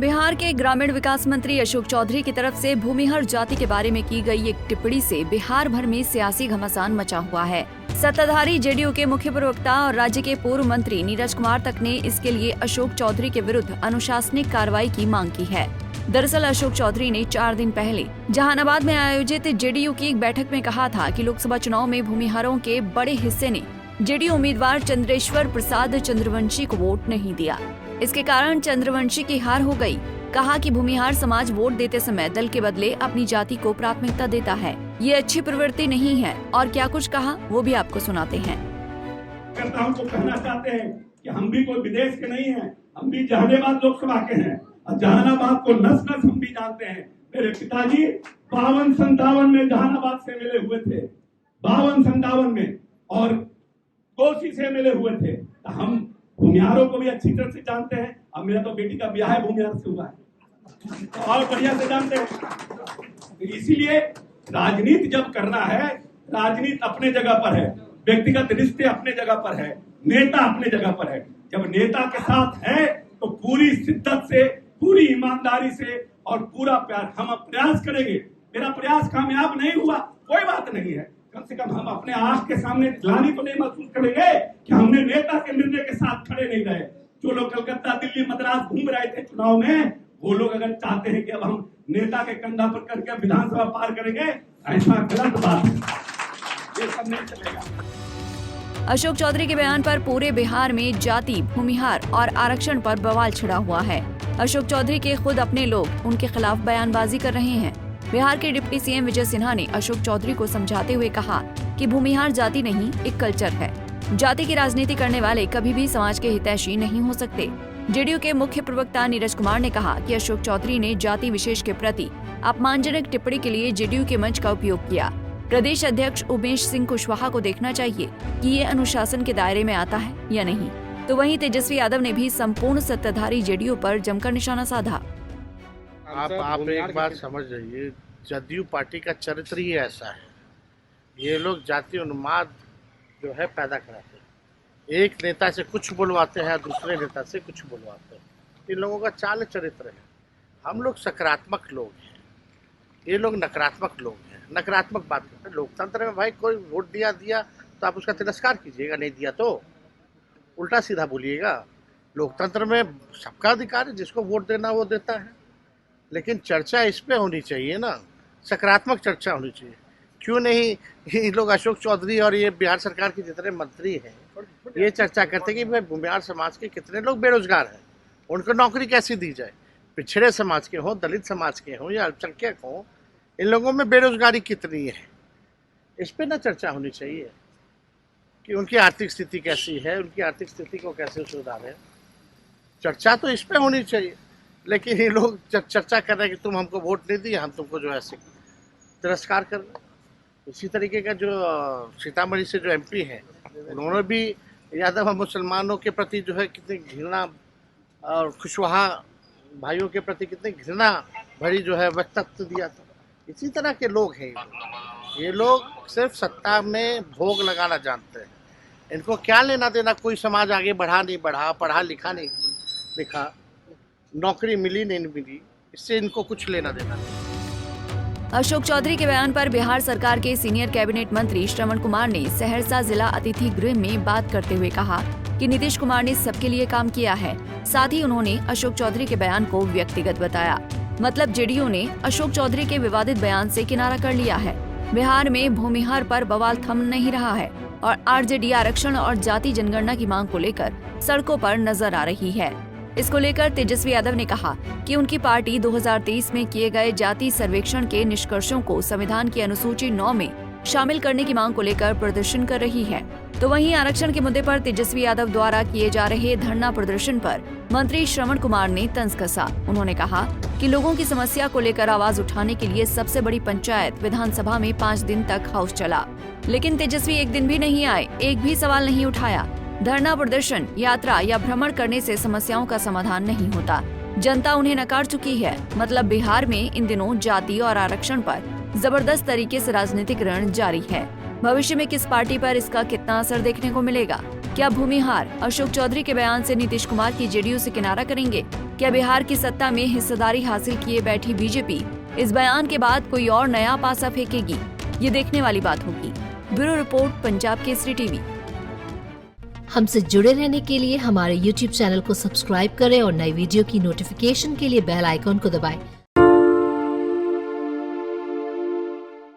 बिहार के ग्रामीण विकास मंत्री अशोक चौधरी की तरफ से भूमिहर जाति के बारे में की गई एक टिप्पणी से बिहार भर में सियासी घमासान मचा हुआ है। सत्ताधारी जेडीयू के मुख्य प्रवक्ता और राज्य के पूर्व मंत्री नीरज कुमार तक ने इसके लिए अशोक चौधरी के विरुद्ध अनुशासनिक कार्रवाई की मांग की है। दरअसल अशोक चौधरी ने 4 दिन पहले जहानाबाद में आयोजित जेडीयू की एक बैठक में कहा था कि लोकसभा चुनाव में भूमिहारों के बड़े हिस्से ने जेडीयू उम्मीदवार चंद्रेश्वर प्रसाद चंद्रवंशी को वोट नहीं दिया। इसके कारण चंद्रवंशी की हार हो गई। कहा कि भूमिहार समाज वोट देते समय दल के बदले अपनी जाति को प्राथमिकता देता है। ये अच्छी प्रवृत्ति नहीं है। और क्या कुछ कहा वो भी आपको सुनाते हैं। को कहना चाहते हैं कि हम भी कोई विदेश के नहीं हैं, हम भी जहानाबाद लोकसभा के हैं और जहानाबाद को नस नस हम भी जानते हैं। मेरे पिताजी 52-57 में जहानाबाद से मिले हुए थे, 52-57 में, और कोसी से मिले हुए थे। तो हम भूमिहारों को भी अच्छी तरह से जानते हैं। अब मेरा तो बेटी का ब्याह है भूमिहार से हुआ है, तो और बढ़िया से जानते हैं। तो इसीलिए राजनीति जब करना है, राजनीति अपने जगह पर है, व्यक्तिगत रिश्ते अपने जगह पर है, नेता अपने जगह पर है। जब नेता के साथ है तो पूरी शिद्दत से, पूरी ईमानदारी से और पूरा प्यार हम प्रयास करेंगे। मेरा प्रयास कामयाब नहीं हुआ, कोई बात नहीं है, कम से कम हम अपने आंख के सामने ग्लानि तो नहीं महसूस करेंगे कि हमने नेता के निर्णय के साथ खड़े नहीं रहे। जो लोग कलकत्ता, दिल्ली, मद्रास घूम रहे थे चुनाव में, वो लोग अगर चाहते हैं कि अब हम नेता के कंधा पर करके विधानसभा पार करेंगे, ऐसा गलत बात है, ये सब नहीं चलेगा। अशोक चौधरी के बयान पर पूरे बिहार में जाति, भूमिहार और आरक्षण पर बवाल छिड़ा हुआ है। अशोक चौधरी के खुद अपने लोग उनके खिलाफ बयानबाजी कर रहे हैं। बिहार के डिप्टी सीएम विजय सिन्हा ने अशोक चौधरी को समझाते हुए कहा कि भूमिहार जाति नहीं, एक कल्चर है। जाति की राजनीति करने वाले कभी भी समाज के हितैषी नहीं हो सकते। जेडीयू के मुख्य प्रवक्ता नीरज कुमार ने कहा कि अशोक चौधरी ने जाति विशेष के प्रति अपमानजनक टिप्पणी के लिए जेडीयू के मंच का उपयोग किया। प्रदेश अध्यक्ष उमेश सिंह कुशवाहा को देखना चाहिए कि ये अनुशासन के दायरे में आता है या नहीं। तो वहीं तेजस्वी यादव ने भी संपूर्ण सत्ताधारी जेडीयू पर जमकर निशाना साधा। आप एक बात समझ जाइए, जदयू पार्टी का चरित्र ही ऐसा है। ये लोग जाति उन्माद जो है पैदा कराते हैं। एक नेता से कुछ बुलवाते हैं, दूसरे नेता से कुछ बुलवाते हैं। इन लोगों का चाल चरित्र है। हम लोग सकारात्मक लोग हैं, ये लोग नकारात्मक लोग हैं। नकारात्मक बात करते हैं। लोकतंत्र में भाई कोई वोट दिया तो आप उसका तिरस्कार कीजिएगा, नहीं दिया तो उल्टा सीधा बोलिएगा। लोकतंत्र में सबका अधिकार है, जिसको वोट देना वो देता है। लेकिन चर्चा इस पे होनी चाहिए ना, सकारात्मक चर्चा होनी चाहिए। क्यों नहीं ये लोग अशोक चौधरी और ये बिहार सरकार के जितने मंत्री हैं ये चर्चा करते हैं कि भाई बिहार समाज के कितने लोग बेरोजगार हैं, उनको नौकरी कैसे दी जाए। पिछड़े समाज के हों, दलित समाज के हों या अल्पसंख्यक हों, इन लोगों में बेरोजगारी कितनी है, इस पर ना चर्चा होनी चाहिए कि उनकी आर्थिक स्थिति कैसी है, उनकी आर्थिक स्थिति को कैसे सुधारें। चर्चा तो इस पर होनी चाहिए। लेकिन ये लोग चर्चा कर रहे हैं कि तुम हमको वोट नहीं दिए, हम तुमको जो है तिरस्कार कर रहे। इसी तरीके का जो सीतामढ़ी से जो एमपी हैं, उन्होंने भी यादव मुसलमानों के प्रति जो है कितनी घृणा, और कुशवाहा भाइयों के प्रति कितनी घृणा भरी जो है वक्तव्य दिया था। इसी तरह के लोग हैं ये लोग सिर्फ सत्ता में भोग लगाना जानते हैं। इनको क्या लेना देना, कोई समाज आगे बढ़ा नहीं बढ़ा, पढ़ा लिखा नहीं लिखा, नौकरी मिली नहीं मिली, इससे इनको कुछ लेना देना नहीं। अशोक चौधरी के बयान पर बिहार सरकार के सीनियर कैबिनेट मंत्री श्रवण कुमार ने सहरसा जिला अतिथि गृह में बात करते हुए कहा कि नीतीश कुमार ने सबके लिए काम किया है। साथ ही उन्होंने अशोक चौधरी के बयान को व्यक्तिगत बताया। मतलब जेडीयू ने अशोक चौधरी के विवादित बयान से किनारा कर लिया है। बिहार में भूमिहार पर बवाल थम नहीं रहा है और आरजेडी आरक्षण और जाति जनगणना की मांग को लेकर सड़कों पर नजर आ रही है। इसको लेकर तेजस्वी यादव ने कहा कि उनकी पार्टी 2023 में किए गए जाति सर्वेक्षण के निष्कर्षों को संविधान की अनुसूची 9 में शामिल करने की मांग को लेकर प्रदर्शन कर रही है। तो वहीं आरक्षण के मुद्दे पर तेजस्वी यादव द्वारा किए जा रहे धरना प्रदर्शन पर मंत्री श्रवण कुमार ने तंज कसा। उन्होंने कहा कि लोगों की समस्या को लेकर आवाज उठाने के लिए सबसे बड़ी पंचायत विधानसभा में 5 दिन तक हाउस चला, लेकिन तेजस्वी एक दिन भी नहीं आए, एक भी सवाल नहीं उठाया। धरना प्रदर्शन, यात्रा या भ्रमण करने से समस्याओं का समाधान नहीं होता। जनता उन्हें नकार चुकी है। मतलब बिहार में इन दिनों जाति और आरक्षण पर जबरदस्त तरीके से राजनीतिक रण जारी है। भविष्य में किस पार्टी पर इसका कितना असर देखने को मिलेगा? क्या भूमिहार अशोक चौधरी के बयान से नीतीश कुमार की जेडीयू से किनारा करेंगे? क्या बिहार की सत्ता में हिस्सेदारी हासिल किए बैठी बीजेपी इस बयान के बाद कोई और नया पासा फेंकेगी? ये देखने वाली बात होगी। Bureau report, Punjab Kesari TV. हमसे जुड़े रहने के लिए हमारे YouTube चैनल को सब्सक्राइब करें और नई वीडियो की नोटिफिकेशन के लिए बेल आइकॉन को दबाएं।